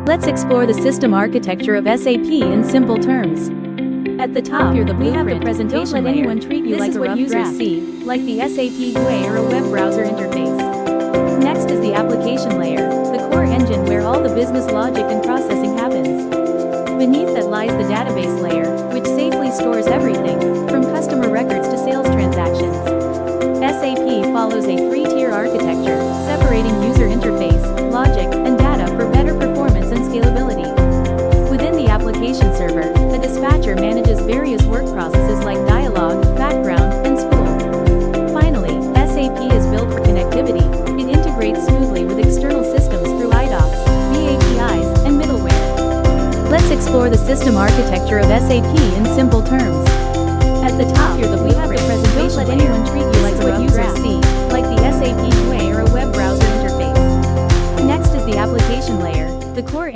Let's explore the system architecture of SAP in simple terms. At the top, we have the presentation Don't let layer. anyone treat you This like is a what rough users draft. see, like the SAP GUI or a web browser interface. Next is the application layer, the core engine where all the business logic and processing happens. Beneath that lies the database layer, which safely stores everything, from customer records to sales transactions. SAP follows a three-tier architecture, separating user interface, logic, and data for better performance and scalability. Within the application server, the dispatcher manages various work processes like dialogue, background, and spool. Finally, SAP is built for connectivity. It integrates smoothly with external systems through IDOCs, VAPIs, and middleware. Let's explore the system architecture of SAP in simple terms. At the top, we have the presentation Don't let layer. anyone treat you This like is a what rough users draft. see, like the SAP GUI or a web browser interface. Next is the application layer, the core